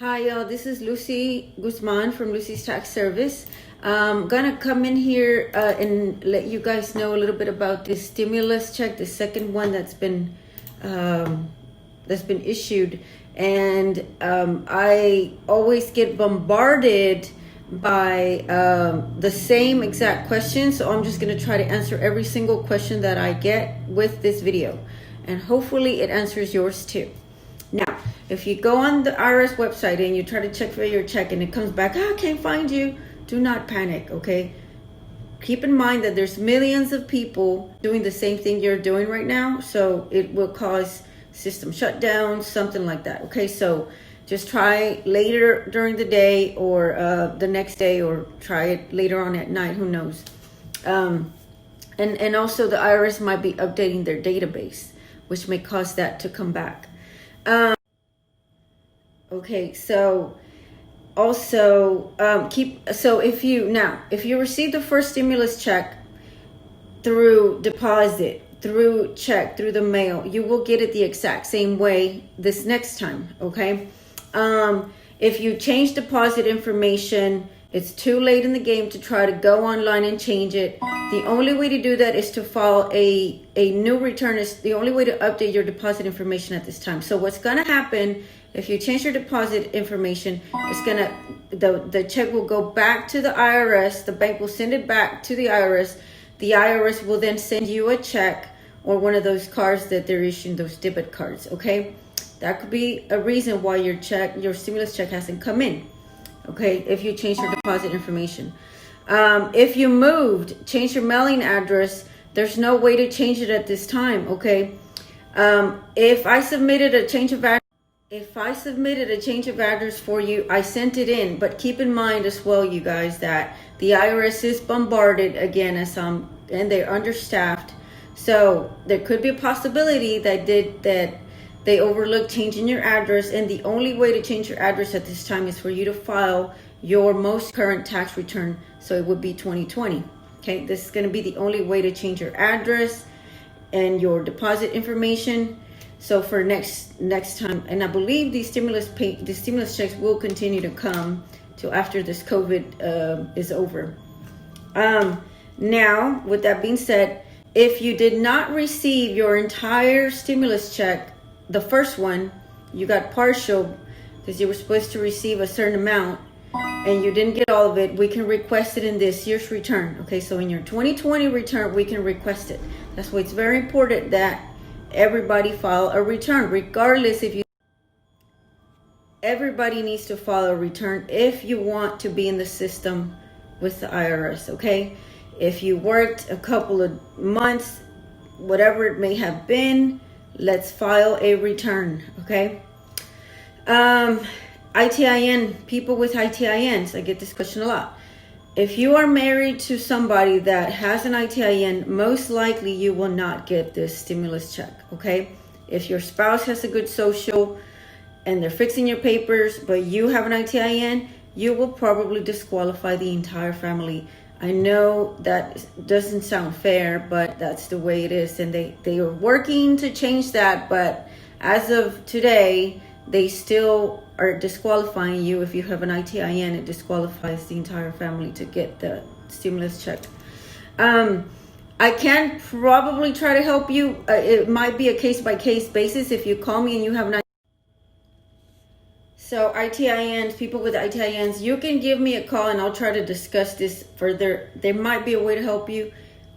Hi y'all, this is Lucy Guzman from Lucy's Tax Service. I'm gonna come in here and let you guys know a little bit about this stimulus check, the second one that's been issued. And I always get bombarded by the same exact questions, so I'm just gonna try to answer every single question that I get with this video, and hopefully it answers yours too. Now, if you go on the IRS website and you try to check for your check and it comes back, I can't find you, do not panic, okay? Keep in mind that there's millions of people doing the same thing you're doing right now, so it will cause system shutdowns, something like that, okay? So just try later during the day or the next day, or try it later on at night, who knows? And also the IRS might be updating their database, which may cause that to come back. Okay, so also if you receive the first stimulus check through deposit, through check, through the mail, you will get it the exact same way this next time, okay? If you change deposit information, it's too late in the game to try to go online and change it. The only way to do that is to file a new return. Is the only way to update your deposit information at this time. So what's gonna happen if you change your deposit information, the check will go back to the IRS, the bank will send it back to the IRS. The IRS will then send you a check or one of those cards that they're issuing, those debit cards, okay? That could be a reason why your stimulus check hasn't come in. Okay, if you change your deposit information. If you moved, change your mailing address, there's no way to change it at this time, okay? If I submitted a change of address for you, I sent it in, but keep in mind as well, you guys, that the IRS is bombarded again and they're understaffed. So there could be a possibility that they overlooked changing your address, and the only way to change your address at this time is for you to file your most current tax return. So it would be 2020. Okay, this is going to be the only way to change your address and your deposit information. So for next time, and I believe the stimulus checks will continue to come till after this COVID is over. Now, with that being said, if you did not receive your entire stimulus check, the first one, you got partial because you were supposed to receive a certain amount and you didn't get all of it, we can request it in this year's return. Okay, so in your 2020 return, we can request it. That's why it's very important that everybody file a return, regardless if you... Everybody needs to file a return if you want to be in the system with the IRS, okay? If you worked a couple of months, whatever it may have been, let's file a return, okay? ITIN, people with ITINs, I get this question a lot. If you are married to somebody that has an ITIN, most likely you will not get this stimulus check, okay? If your spouse has a good social and they're fixing your papers, but you have an ITIN, you will probably disqualify the entire family. I know that doesn't sound fair, but that's the way it is. And they are working to change that. But as of today, they still are disqualifying you. If you have an ITIN, it disqualifies the entire family to get the stimulus check. I can probably try to help you. It might be a case-by-case basis. If you call me and you have an ITIN. So ITINs, people with ITINs, you can give me a call and I'll try to discuss this further. There might be a way to help you.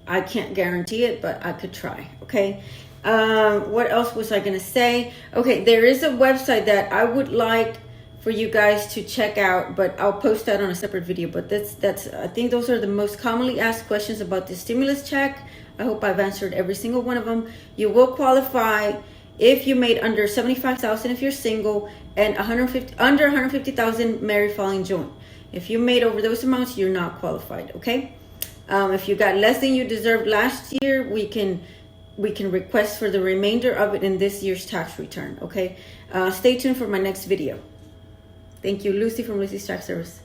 I can't guarantee it, but I could try, okay? What else was I gonna say? Okay, there is a website that I would like for you guys to check out, but I'll post that on a separate video. But that's I think those are the most commonly asked questions about the stimulus check. I hope I've answered every single one of them. You will qualify if you made under $75,000 if you're single, and under $150,000 married, filing joint. If you made over those amounts, you're not qualified, okay? If you got less than you deserved last year, we can request for the remainder of it in this year's tax return, okay? Stay tuned for my next video. Thank you, Lucy from Lucy's Tax Service.